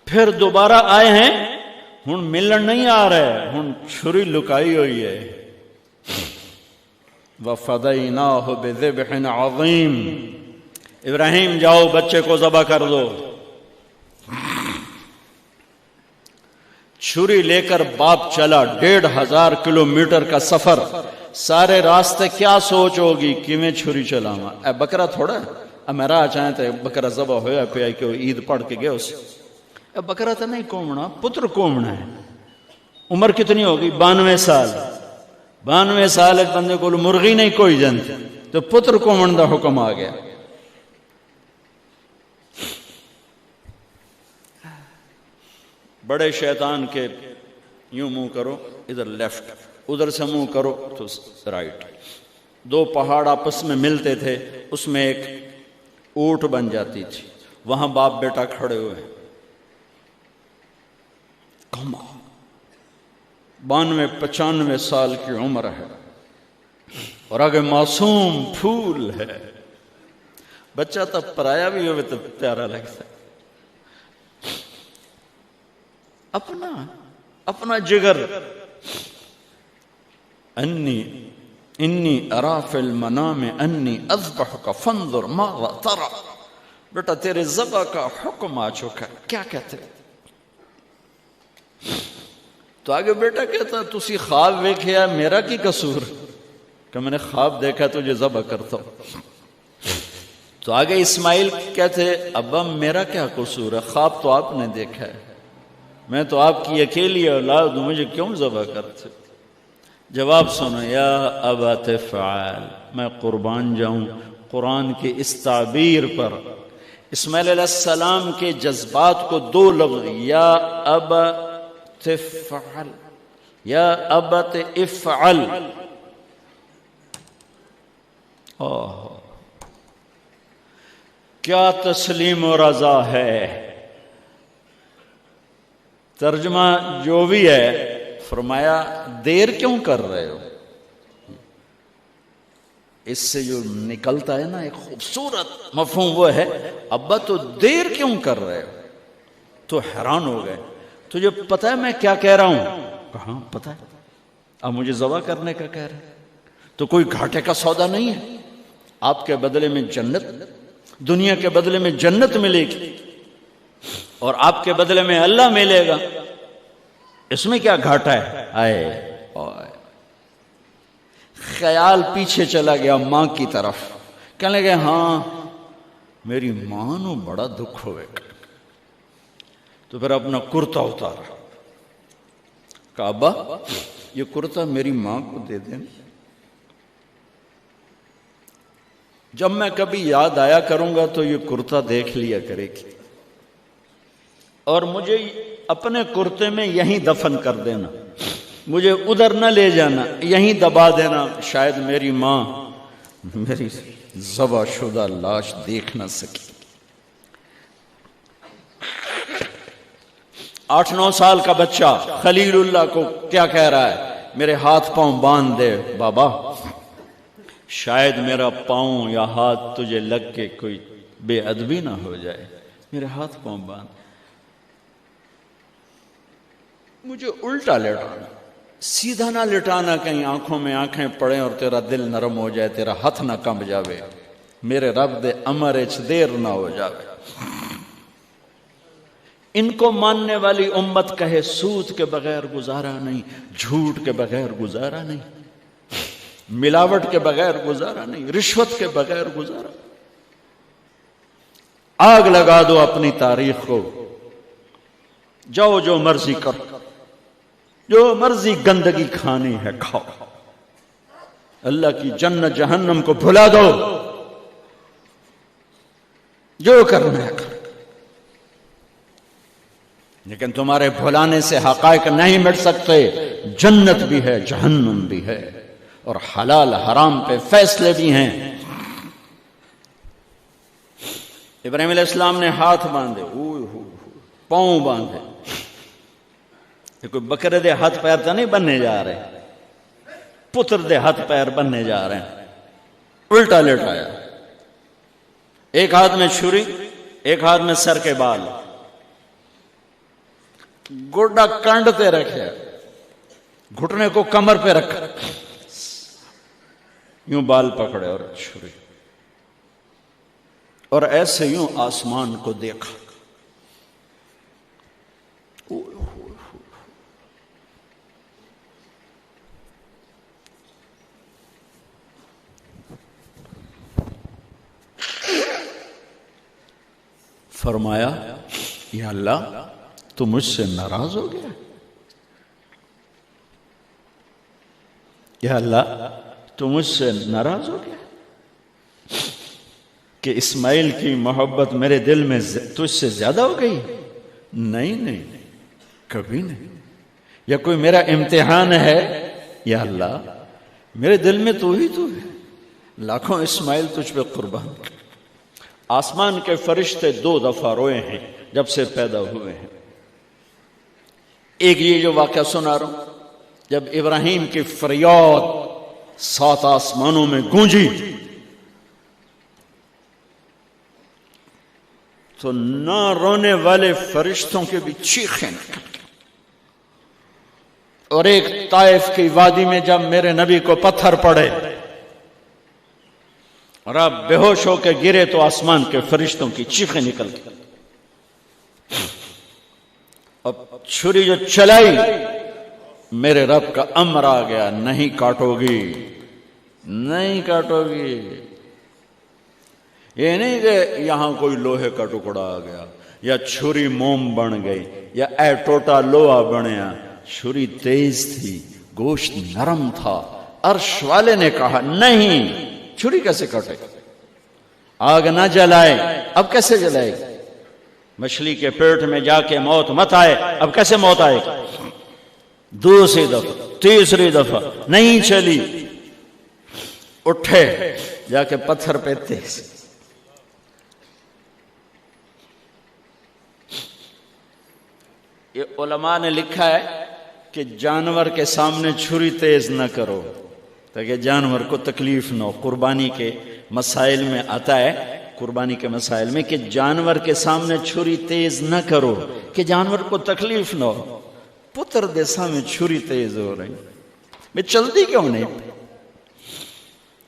پھر دوبارہ آئے ہیں، ہن ملن نہیں آ رہے، ہن چھری لکائی ہوئی ہے. وَفَدَيْنَاهُ بِذِبْحٍ عَظِيمٍ، ابراہیم جاؤ بچے کو ذبح کر دو. چھری لے کر باپ چلا، 1500 کلومیٹر کا سفر. سارے راستے کیا سوچ ہوگی کہ میں چھری چلاواں، اے بکرا تھوڑا ہے میرا چاہیں تے بکرا ذبح ہویا پیا کہ عید پڑھ کے گئے اس. اے بکرا تو نہیں کومنا، پتر کومنا ہے. عمر کتنی ہوگی؟ 92 سال. 92 سال ایک بندے کو مرغی نہیں کوئی جنتی تو پتر کومن دا حکم آ گیا. بڑے شیطان کے یوں منہ کرو ادھر لیفٹ، ادھر سے منہ کرو تو رائٹ. 2 پہاڑ آپس میں ملتے تھے، اس میں ایک اونٹ بن جاتی تھی. وہاں باپ بیٹا کھڑے ہوئے، 92-95 سال کی عمر ہے اور آگے معصوم پھول ہے. بچہ تب پرایا بھی ہوئے تو پیارا لگتا ہے. اپنا جگر. انی ارا فی المنام انی اذبحک فانظر ماذا ترى. بیٹا تیرے ذبح کا حکم آ چکا ہے، کیا کہتے؟ تو آگے بیٹا کہتا تسی خواب ویکھیا، میرا کی قصور کہ میں نے خواب دیکھا تجھے ذبح کرتا ہوں. تو آگے اسماعیل کہتے ابا میرا کیا قصور ہے، خواب تو آپ نے دیکھا ہے، میں تو آپ کی اکیلی اولاد ہوں، مجھے کیوں ذبح کرتے؟ جواب سنو، یا ابا تفعل، میں قربان جاؤں قرآن کی اس تعبیر پر. اسماعیل علیہ السلام کے جذبات کو 2 لفظ، یا ابا تفعل، یا ابت افعل. کیا تسلیم و رضا ہے. ترجمہ جو بھی ہے، فرمایا دیر کیوں کر رہے ہو. اس سے جو نکلتا ہے نا ایک خوبصورت مفہوم وہ ہے، ابا تو دیر کیوں کر رہے ہو. تو حیران ہو گئے، تجھے پتہ ہے میں کیا کہہ رہا ہوں؟ کہاں پتہ ہے، اب مجھے ذبح کرنے کا کہہ رہے ہیں. تو کوئی گھاٹے کا سودا نہیں ہے. آپ کے بدلے میں جنت، دنیا کے بدلے میں جنت ملے گی اور آپ کے بدلے میں اللہ ملے گا. اس میں کیا گھاٹا ہے؟ آئے خیال پیچھے چلا گیا ماں کی طرف. کہنے لگے ہاں میری ماں نو بڑا دکھ ہوئے. تو پھر اپنا کرتا اتارا، کہا ابا یہ کرتا میری ماں کو دے دیں، جب میں کبھی یاد آیا کروں گا تو یہ کرتا دیکھ لیا کرے گی، اور مجھے اپنے کرتے میں یہیں دفن کر دینا، مجھے ادھر نہ لے جانا، یہیں دبا دینا، شاید میری ماں میری ذبح شدہ لاش دیکھ نہ سکی. 8-9 سال کا بچہ خلیل اللہ کو کیا کہہ رہا ہے؟ میرے ہاتھ پاؤں باندھ دے بابا، شاید میرا پاؤں یا ہاتھ تجھے لگ کے کوئی بے ادبی نہ ہو جائے، میرے ہاتھ پاؤں باندھ. مجھے الٹا لٹانا، سیدھا نہ لٹانا، کہیں آنکھوں میں آنکھیں پڑیں اور تیرا دل نرم ہو جائے، تیرا ہاتھ نہ کمب جاوے، میرے رب دے امر اچ دیر نہ ہو جاوے. ان کو ماننے والی امت کہے سود کے بغیر گزارا نہیں، جھوٹ کے بغیر گزارا نہیں، ملاوٹ کے بغیر گزارا نہیں، رشوت کے بغیر گزارا. آگ لگا دو اپنی تاریخ کو، جاؤ جو مرضی کرو، جو مرضی گندگی کھانی ہے کھاؤ، اللہ کی جنت جہنم کو بھلا دو، جو کرنا ہے کرو. لیکن تمہارے بھلانے سے حقائق نہیں مٹ سکتے. جنت بھی ہے، جہنم بھی ہے، اور حلال حرام پہ فیصلے بھی ہیں. ابراہیم علیہ السلام نے ہاتھ باندھے، پاؤں باندھے. یہ کوئی بکرے دے ہاتھ پیر تو نہیں بننے جا رہے، پتر دے ہاتھ پیر بننے جا رہے ہیں. الٹا لٹایا، ایک ہاتھ میں چھری، ایک ہاتھ میں سر کے بال. گوڈا کانڈتے رکھے، گھٹنے کو کمر پہ رکھا، یوں بال پکڑے اور چھری، اور ایسے یوں آسمان کو دیکھا۔ فرمایا یا اللہ تو مجھ سے ناراض ہو گیا؟ یا اللہ تو مجھ سے ناراض ہو گیا کہ اسماعیل کی محبت میرے دل میں تجھ سے زیادہ ہو گئی؟ نہیں، کبھی نہیں۔ یا کوئی میرا امتحان ہے؟ یا اللہ میرے دل میں تو ہی تو ہے، لاکھوں اسماعیل تجھ پہ قربان۔ آسمان کے فرشتے 2 دفعہ روئے ہیں جب سے پیدا ہوئے ہیں۔ ایک یہ جو واقعہ سنا رہا ہوں، جب ابراہیم کی فریاد 7 آسمانوں میں گونجی تو نہ رونے والے فرشتوں کے بھی چیخیں نکل گئیں۔ اور ایک طائف کی وادی میں جب میرے نبی کو پتھر پڑے اور آپ بے ہوش ہو کے گرے تو آسمان کے فرشتوں کی چیخیں نکل گئی۔ اب چھری جو چلائی، میرے رب کا امر آ گیا، نہیں کاٹو گی، نہیں کاٹو گی۔ یہ نہیں کہ یہاں کوئی لوہے کا ٹکڑا آ گیا یا چھری موم بن گئی یا اے ٹوٹا لوہا بنیا۔ چھری تیز تھی، گوشت نرم تھا۔ عرش والے نے کہا نہیں، چھری کیسے کٹے؟ آگ نہ جلائے، اب کیسے جلائے گی؟ مچھلی کے پیٹ میں جا کے موت مت آئے، اب کیسے موت آئے گی؟ دوسری دفعہ، تیسری دفعہ نہیں چلی، اٹھے جا کے پتھر پہ تیز۔ یہ علماء نے لکھا ہے کہ جانور کے سامنے چھری تیز نہ کرو تاکہ جانور کو تکلیف نہ ہو۔ قربانی کے مسائل میں آتا ہے، قربانی کے مسائل میں، کہ جانور کے سامنے چھری تیز نہ کرو کہ جانور کو تکلیف نہ ہو۔ پتر دے سامنے چھری تیز ہو رہی، میں چلتی کیوں نہیں؟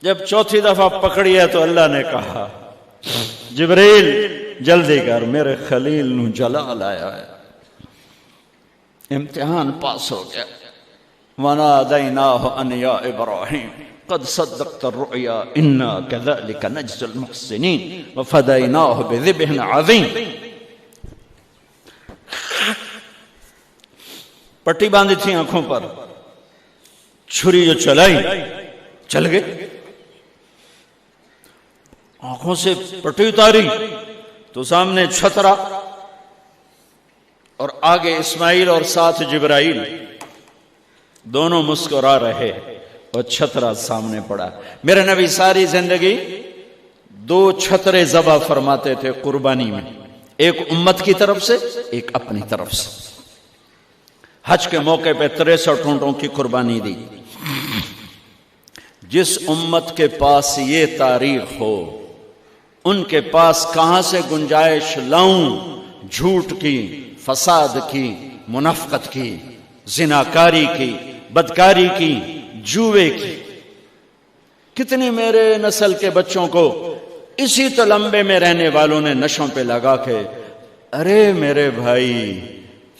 جب چوتھی دفعہ پکڑی ہے تو اللہ نے کہا جبریل جلدی کر، میرے خلیل نو جلال آیا ہے۔ امتحان پاس ہو گیا۔ وَنَادَيْنَاهُ أَنْ يَا إِبْرَاهِيمُ قَدْ صَدَّقْتَ الرُّؤْيَا إِنَّا كَذَلِكَ نَجْزِي الْمُحْسِنِينَ وَفَدَيْنَاهُ بِذِبْحٍ عَظِيمٍ۔ پٹی باندھی تھی آنکھوں پر، چھری جو چلائی چل گئے، آنکھوں سے پٹی اتاری تو سامنے چھترا اور آگے اسماعیل اور ساتھ جبرائیل، دونوں مسکرا رہے اور چھترا سامنے پڑا۔ میرے نبی ساری زندگی 2 چھترے ذبح فرماتے تھے قربانی میں، ایک امت کی طرف سے، ایک اپنی طرف سے۔ حج کے موقع پہ 63 اونٹوں کی قربانی دی۔ جس امت کے پاس یہ تاریخ ہو، ان کے پاس کہاں سے گنجائش لاؤں جھوٹ کی، فساد کی، منافقت کی، زناکاری کی، بدکاری کی، جوے کی۔ کتنی میرے نسل کے بچوں کو اسی تلمبے میں رہنے والوں نے نشوں پہ لگا کے، ارے میرے بھائی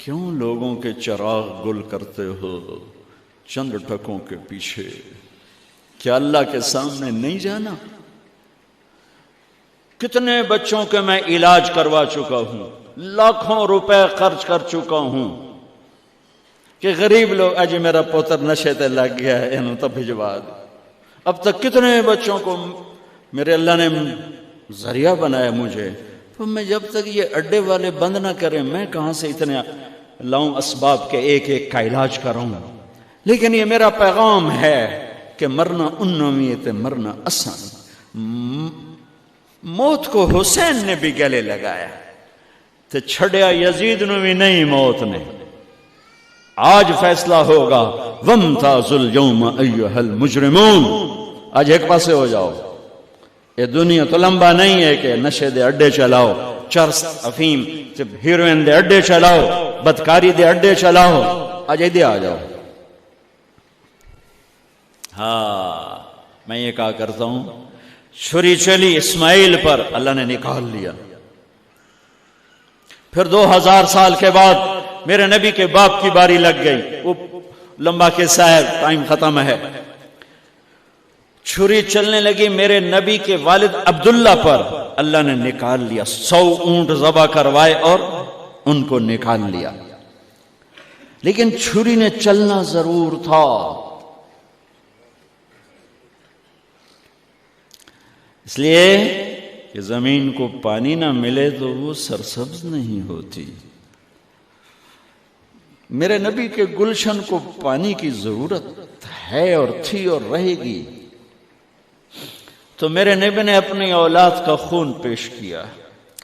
کیوں لوگوں کے چراغ گل کرتے ہو چند ٹکوں کے پیچھے؟ کیا اللہ کے سامنے نہیں جانا؟ کتنے بچوں کے میں علاج کروا چکا ہوں، لاکھوں روپے خرچ کر چکا ہوں کہ غریب لوگ اج میرا پوتر نشے تے لگ گیا ہے، انہوں تو بھجوا دے۔ اب تک کتنے بچوں کو میرے اللہ نے ذریعہ بنایا مجھے، تو میں جب تک یہ اڈے والے بند نہ کریں میں کہاں سے اتنے لاؤں اسباب کے ایک ایک کا علاج کروں۔ لیکن یہ میرا پیغام ہے کہ مرنا انویت مرنا آسان۔ موت کو حسین نے بھی گلے لگایا تو چھڑیا یزید نو بھی نہیں موت نے۔ آج فیصلہ ہوگا وَامْتَازُوا الْيَوْمَ أَيُّهَا الْمُجْرِمُونَ۔ آج ایک پاسے ہو جاؤ، یہ دنیا تو لمبا نہیں ہے کہ نشے دے اڈے چلاؤ، چرس افیم ہیروئن دے اڈے چلاؤ، بدکاری دے اڈے چلاؤ، آج ادھر آ جاؤ۔ ہاں میں یہ کہا کرتا ہوں، چھری چلی اسماعیل پر، اللہ نے نکال لیا۔ پھر 2000 سال کے بعد میرے نبی کے باپ کی باری لگ گئی، وہ لمبا قصہ ہے، ٹائم ختم ہے۔ چھری چلنے لگی میرے نبی کے والد عبداللہ پر، اللہ نے نکال لیا۔ 100 اونٹ ذبح کروائے اور ان کو نکال لیا، لیکن چھری نے چلنا ضرور تھا۔ اس لیے کہ زمین کو پانی نہ ملے تو وہ سرسبز نہیں ہوتی۔ میرے نبی کے گلشن کو پانی کی ضرورت ہے اور تھی اور رہے گی، تو میرے نبی نے اپنی اولاد کا خون پیش کیا،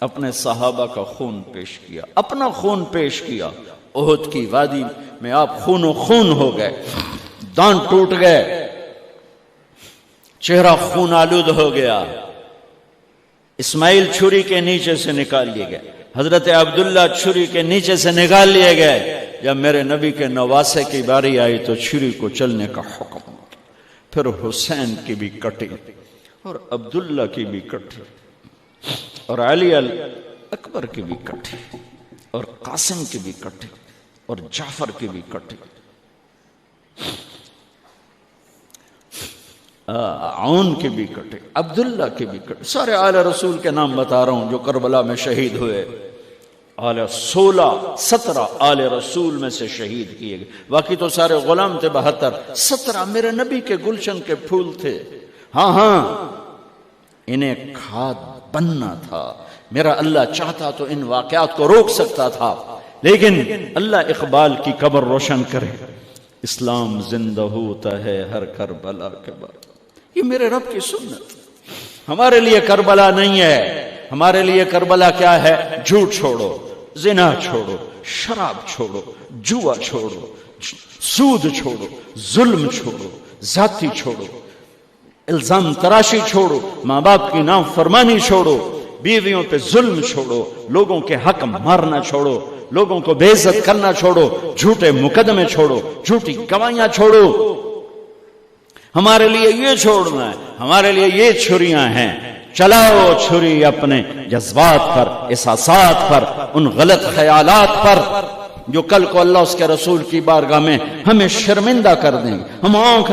اپنے صحابہ کا خون پیش کیا، اپنا خون پیش کیا۔ احد کی وادی میں آپ خون و خون ہو گئے، دانت ٹوٹ گئے، چہرہ خون آلود ہو گیا۔ اسماعیل چھری کے نیچے سے نکال لیے گئے، حضرت عبداللہ چھری کے نیچے سے نکال لیے گئے۔ جب میرے نبی کے نواسے کی باری آئی تو چھری کو چلنے کا حکم، پھر حسین کی بھی کٹی اور عبداللہ کی بھی کٹی اور علی اکبر کی بھی کٹی اور قاسم کی بھی کٹی اور جعفر کی بھی کٹی، عون کی بھی کٹی، عبداللہ کی بھی کٹی۔ سارے آل رسول کے نام بتا رہا ہوں جو کربلا میں شہید ہوئے۔ 17 آل رسول میں سے شہید کیے گئے، باقی تو سارے غلام تھے 72۔ 17 میرے نبی کے گلشن کے پھول تھے۔ ہاں انہیں کھاد بننا تھا۔ میرا اللہ چاہتا تو ان واقعات کو روک سکتا تھا، لیکن اللہ اقبال کی قبر روشن کرے، اسلام زندہ ہوتا ہے ہر کربلا کے بعد۔ یہ میرے رب کی سنت۔ ہمارے لیے کربلا نہیں ہے، ہمارے لیے کربلا کیا ہے؟ جھوٹ چھوڑو، زنا چھوڑو، شراب چھوڑو، جوا چھوڑو، سود چھوڑو، ظلم چھوڑو، ذاتی چھوڑو، الزام تراشی چھوڑو، ماں باپ کی نافرمانی چھوڑو، بیویوں پہ ظلم چھوڑو، لوگوں کے حق مارنا چھوڑو، لوگوں کو بے عزت کرنا چھوڑو، جھوٹے مقدمے چھوڑو، جھوٹی گواہیاں چھوڑو۔ ہمارے لیے یہ چھوڑنا ہے، ہمارے لیے یہ چھریاں ہیں۔ چلاؤ چھری اپنے جذبات پر، احساسات پر، ان غلط خیالات پر جو کل کو اللہ اس کے رسول کی بارگاہ میں ہمیں شرمندہ کر دیں۔ ہم آنکھ